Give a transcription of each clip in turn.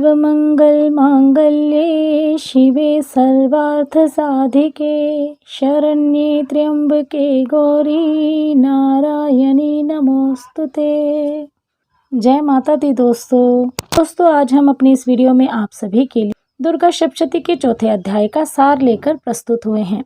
सर्वमङ्गलमाङ्गल्ये शिवे सर्वार्थसाधिके शरण्ये त्र्यंबके गौरी नारायणी नमोस्तुते। जय माता दी दोस्तों आज हम अपनी इस वीडियो में आप सभी के लिए दुर्गा सप्तशती के चौथे अध्याय का सार लेकर प्रस्तुत हुए हैं।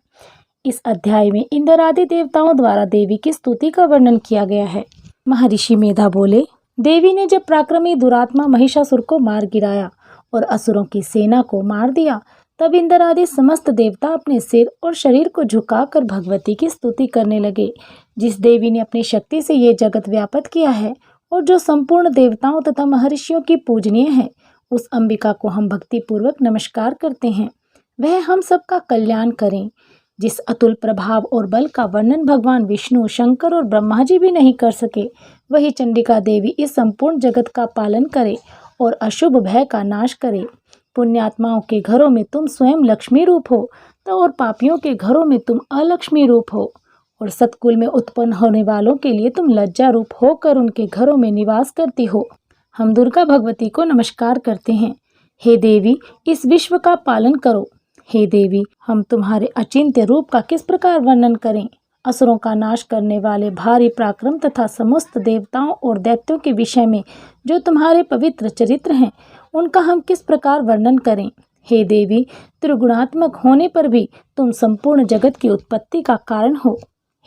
इस अध्याय में इंद्र आदि देवताओं द्वारा देवी की स्तुति का वर्णन किया गया है। महर्षि मेधा बोले, देवी ने जब पराक्रमी दुरात्मा महिषासुर को मार गिराया और असुरों की सेना को मार दिया, तब इंद्र आदि समस्त देवता अपने सिर और शरीर को झुकाकर भगवती की स्तुति करने लगे। जिस देवी ने अपनी शक्ति से ये जगत व्याप्त किया है और जो संपूर्ण देवताओं तथा महर्षियों की पूजनीय है, उस अंबिका को हम भक्ति पूर्वक नमस्कार करते हैं। वह हम सबका कल्याण करें। जिस अतुल प्रभाव और बल का वर्णन भगवान विष्णु, शंकर और ब्रह्मा जी भी नहीं कर सके, वही चंडिका देवी इस संपूर्ण जगत का पालन करे और अशुभ भय का नाश करे। पुण्यात्माओं के घरों में तुम स्वयं लक्ष्मी रूप हो तो और पापियों के घरों में तुम अलक्ष्मी रूप हो, और सतकुल में उत्पन्न होने वालों के लिए तुम लज्जा रूप होकर उनके घरों में निवास करती हो। हम दुर्गा भगवती को नमस्कार करते हैं। हे देवी, इस विश्व का पालन करो। हे देवी, हम तुम्हारे अचिंत्य रूप का किस प्रकार वर्णन करें। असुरों का नाश करने वाले भारी पराक्रम तथा समस्त देवताओं और दैत्यों के विषय में जो तुम्हारे पवित्र चरित्र हैं, उनका हम किस प्रकार वर्णन करें। हे देवी, त्रिगुणात्मक होने पर भी तुम संपूर्ण जगत की उत्पत्ति का कारण हो।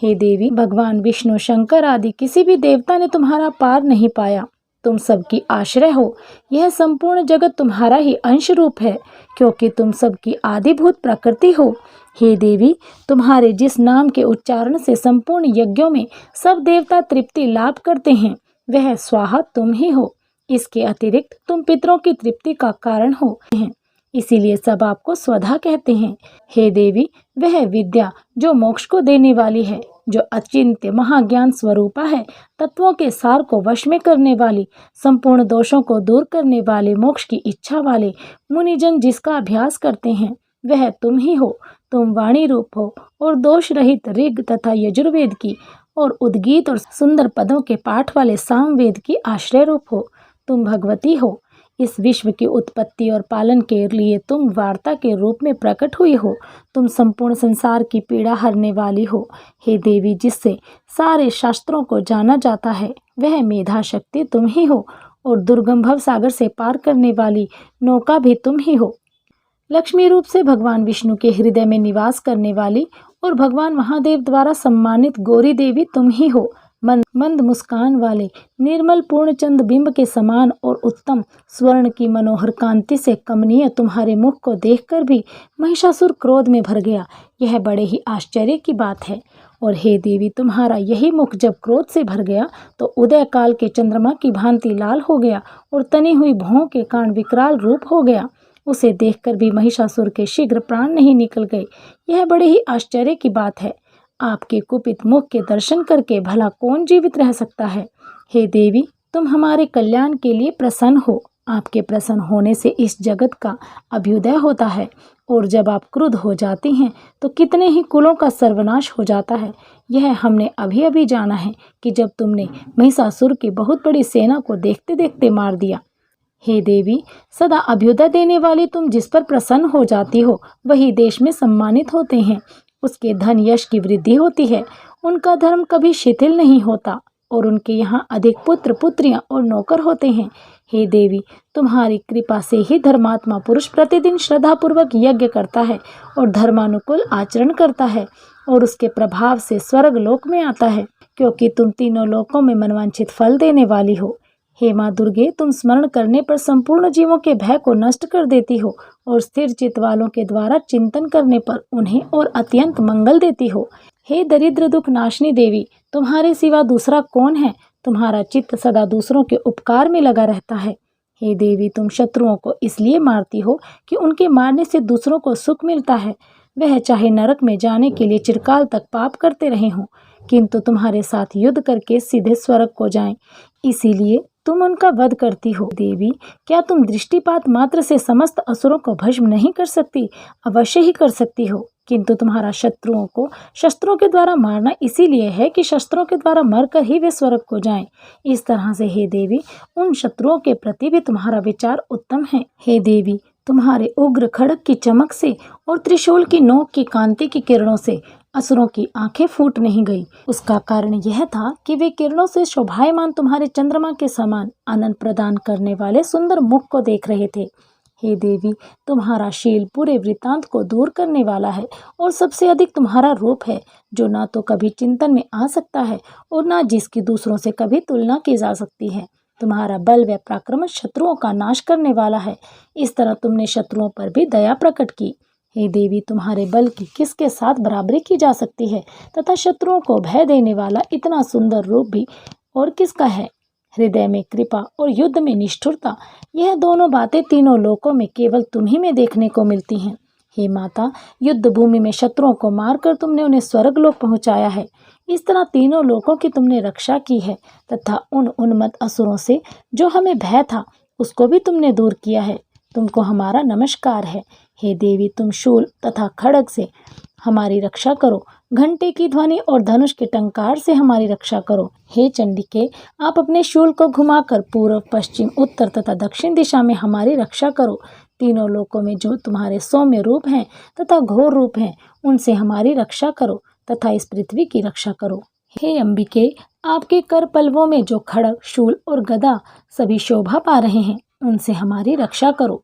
हे देवी, भगवान विष्णु, शंकर आदि किसी भी देवता ने तुम्हारा पार नहीं पाया। तुम सबकी आश्रय हो। यह संपूर्ण जगत तुम्हारा ही अंश रूप है, क्योंकि तुम सबकी आदिभूत प्रकृति हो। हे देवी, तुम्हारे जिस नाम के उच्चारण से संपूर्ण यज्ञों में सब देवता तृप्ति लाभ करते हैं, वह स्वाहा तुम ही हो। इसके अतिरिक्त तुम पितरों की तृप्ति का कारण हो, इसीलिए सब आपको स्वधा कहते हैं। हे देवी, वह विद्या जो मोक्ष को देने वाली है, जो अचिंत्य महाज्ञान स्वरूपा है, तत्वों के सार को वश में करने वाली, संपूर्ण दोषों को दूर करने वाले, मोक्ष की इच्छा वाले मुनिजन जिसका अभ्यास करते हैं, वह तुम ही हो। तुम वाणी रूप हो और दोष रहित ऋग तथा यजुर्वेद की और उद्गीत और सुंदर पदों के पाठ वाले सामवेद की आश्रय रूप हो। तुम भगवती हो। इस विश्व की उत्पत्ति और पालन के लिए तुम वार्ता के रूप में प्रकट हुई हो। तुम संपूर्ण संसार की पीड़ा हरने वाली हो। हे देवी, जिससे सारे शास्त्रों को जाना जाता है, वह मेधा शक्ति तुम ही हो, और दुर्गम भव सागर से पार करने वाली नौका भी तुम ही हो। लक्ष्मी रूप से भगवान विष्णु के हृदय में निवास करने वाली और भगवान महादेव द्वारा सम्मानित गौरी देवी तुम ही हो। मंद मुस्कान वाले निर्मल पूर्णचंद बिंब के समान और उत्तम स्वर्ण की मनोहर कांति से कमनीय तुम्हारे मुख को देखकर भी महिषासुर क्रोध में भर गया। यह बड़े ही आश्चर्य की बात है। और हे देवी, तुम्हारा यही मुख जब क्रोध से भर गया तो उदय काल के चंद्रमा की भांति लाल हो गया और तनी हुई भौं के कारण विकराल रूप हो गया। उसे देखकर भी महिषासुर के शीघ्र प्राण नहीं निकल गए। यह बड़े ही आश्चर्य की बात है। आपके कुपित मुख के दर्शन करके भला कौन जीवित रह सकता है। हे देवी, तुम हमारे कल्याण के लिए प्रसन्न हो। आपके प्रसन्न होने से इस जगत का अभ्युदय होता है, और जब आप क्रुद्ध हो जाती हैं तो कितने ही कुलों का सर्वनाश हो जाता है। यह हमने अभी अभी जाना है कि जब तुमने महिषासुर की बहुत बड़ी सेना को देखते देखते मार दिया। हे देवी, सदा अभ्युदय देने वाली तुम जिस पर प्रसन्न हो जाती हो, वही देश में सम्मानित होते हैं। उसके धन यश की वृद्धि होती है। उनका धर्म कभी शिथिल नहीं होता और उनके यहाँ अधिक पुत्र पुत्रियां और नौकर होते हैं। हे देवी, तुम्हारी कृपा से ही धर्मात्मा पुरुष प्रतिदिन श्रद्धापूर्वक यज्ञ करता है और धर्मानुकूल आचरण करता है, और उसके प्रभाव से स्वर्ग लोक में आता है, क्योंकि तुम तीनों लोकों में मनवांछित फल देने वाली हो। हे माँ दुर्गे, तुम स्मरण करने पर संपूर्ण जीवों के भय को नष्ट कर देती हो, और स्थिर चित्त वालों के द्वारा चिंतन करने पर उन्हें और अत्यंत मंगल देती हो। हे दरिद्र दुख नाशनी देवी, तुम्हारे सिवा दूसरा कौन है। तुम्हारा चित्त सदा दूसरों के उपकार में लगा रहता है। हे देवी, तुम शत्रुओं को इसलिए मारती हो कि उनके मारने से दूसरों को सुख मिलता है। वह चाहे नरक में जाने के लिए चिरकाल तक पाप करते रहे हों, किंतु तुम्हारे साथ युद्ध करके सीधे स्वर्ग को जाएं, इसीलिए तुम उनका वध करती हो। देवी, क्या तुम दृष्टिपात मात्र से समस्त असुरों को भस्म नहीं कर सकती? अवश्य ही कर सकती हो। किंतु तुम्हारा शत्रुओं को शस्त्रों के द्वारा मारना इसीलिए है कि शस्त्रों के द्वारा मरकर ही वे स्वर्ग को जाएं। इस तरह से हे देवी, उन शत्रुओं के प्रति भी तुम्हारा विचार उत्तम है। हे देवी, तुम्हारे उग्र खड़ग की चमक से और त्रिशूल की नोक की कांति की किरणों से असुरों की आंखें फूट नहीं गई। उसका कारण यह था कि वे किरणों से शोभायमान तुम्हारे चंद्रमा के समान आनंद प्रदान करने वाले सुंदर मुख को देख रहे थे। हे देवी, तुम्हारा शील पूरे वृत्तांत को दूर करने वाला है और सबसे अधिक तुम्हारा रूप है, जो ना तो कभी चिंतन में आ सकता है और ना जिसकी दूसरों से कभी तुलना की जा सकती है। तुम्हारा बल व पराक्रम शत्रुओं का नाश करने वाला है। इस तरह तुमने शत्रुओं पर भी दया प्रकट की। हे देवी, तुम्हारे बल की किसके साथ बराबरी की जा सकती है तथा शत्रुओं को भय देने वाला इतना सुंदर रूप भी और किसका है। हृदय में कृपा और युद्ध में निष्ठुरता, यह दोनों बातें तीनों लोकों में केवल तुम्ही में देखने को मिलती हैं। हे माता, युद्ध भूमि में शत्रुओं को मारकर तुमने उन्हें स्वर्ग लोक पहुंचाया है। इस तरह तीनों लोकों की तुमने रक्षा की है तथा उन उन्मत्त असुरों से जो हमें भय था उसको भी तुमने दूर किया है। तुमको हमारा नमस्कार है। हे देवी, तुम शूल तथा खड़ग से हमारी रक्षा करो, घंटे की ध्वनि और धनुष के टंकार से हमारी रक्षा करो। हे चंडिके, आप अपने शूल को घुमाकर पूर्व, पश्चिम, उत्तर तथा दक्षिण दिशा में हमारी रक्षा करो। तीनों लोकों में जो तुम्हारे सौम्य रूप हैं तथा घोर रूप हैं, उनसे हमारी रक्षा करो तथा इस पृथ्वी की रक्षा करो। हे अंबिके, आपके कर पल्लवों में जो खड़ग, शूल और गदा सभी शोभा पा रहे हैं, उनसे हमारी रक्षा करो।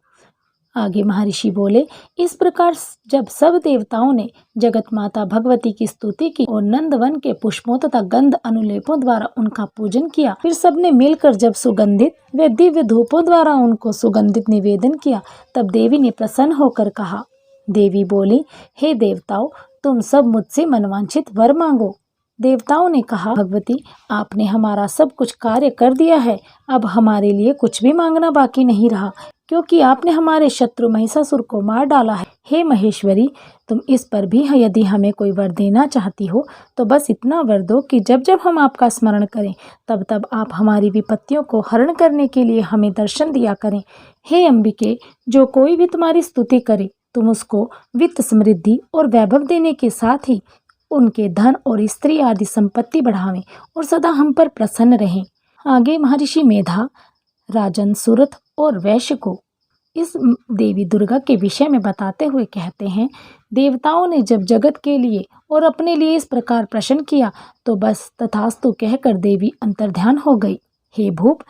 आगे महर्षि बोले, इस प्रकार जब सब देवताओं ने जगत माता भगवती की स्तुति की और नंदवन के पुष्पों तथा गंध अनुलेपों द्वारा उनका पूजन किया, फिर सबने मिलकर जब सुगंधित व दिव्य धूपों द्वारा उनको सुगंधित निवेदन किया, तब देवी ने प्रसन्न होकर कहा। देवी बोली, हे देवताओं, तुम सब मुझसे मनवांछित वर मांगो। देवताओं ने कहा, भगवती, आपने हमारा सब कुछ कार्य कर दिया है, अब हमारे लिए कुछ भी मांगना बाकी नहीं रहा, क्योंकि आपने हमारे शत्रु महिषासुर को मार डाला है। हे महेश्वरी, तुम इस पर भी यदि हमें कोई वर देना चाहती हो तो बस इतना वर दो कि जब जब हम आपका स्मरण करें तब तब आप हमारी विपत्तियों को हरण करने के लिए हमें दर्शन दिया करें। हे अंबिके, जो कोई भी तुम्हारी स्तुति करे, तुम उसको वित्त, समृद्धि और वैभव देने के साथ ही उनके धन और स्त्री आदि संपत्ति बढ़ावें और सदा हम पर प्रसन्न रहें। आगे महर्षि मेधा, राजन, सुरथ और वैश्य को इस देवी दुर्गा के विषय में बताते हुए कहते हैं, देवताओं ने जब जगत के लिए और अपने लिए इस प्रकार प्रश्न किया तो बस तथास्तु कहकर देवी अंतर्ध्यान हो गई। हे भूप,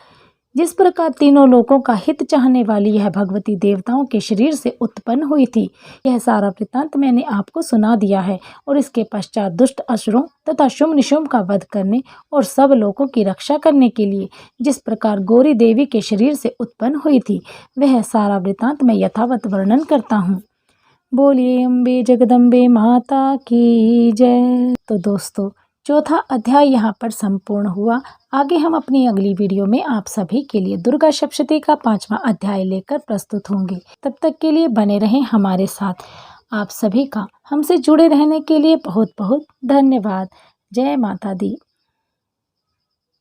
जिस प्रकार तीनों लोगों का हित चाहने वाली यह भगवती देवताओं के शरीर से उत्पन्न हुई थी, यह सारा वृत्तांत मैंने आपको सुना दिया है और इसके पश्चात दुष्ट असुरों तथा शुम्भ निशुम्भ का वध करने और सब लोगों की रक्षा करने के लिए जिस प्रकार गौरी देवी के शरीर से उत्पन्न हुई थी, वह सारा वृत्तांत मैं यथावत वर्णन करता हूँ। बोलिए अम्बे जगदम्बे माता की जय। तो दोस्तों, चौथा अध्याय यहाँ पर संपूर्ण हुआ। आगे हम अपनी अगली वीडियो में आप सभी के लिए दुर्गा सप्तशती का 5वां अध्याय लेकर प्रस्तुत होंगे। तब तक के लिए बने रहें हमारे साथ। आप सभी का हमसे जुड़े रहने के लिए बहुत बहुत धन्यवाद। जय माता दी।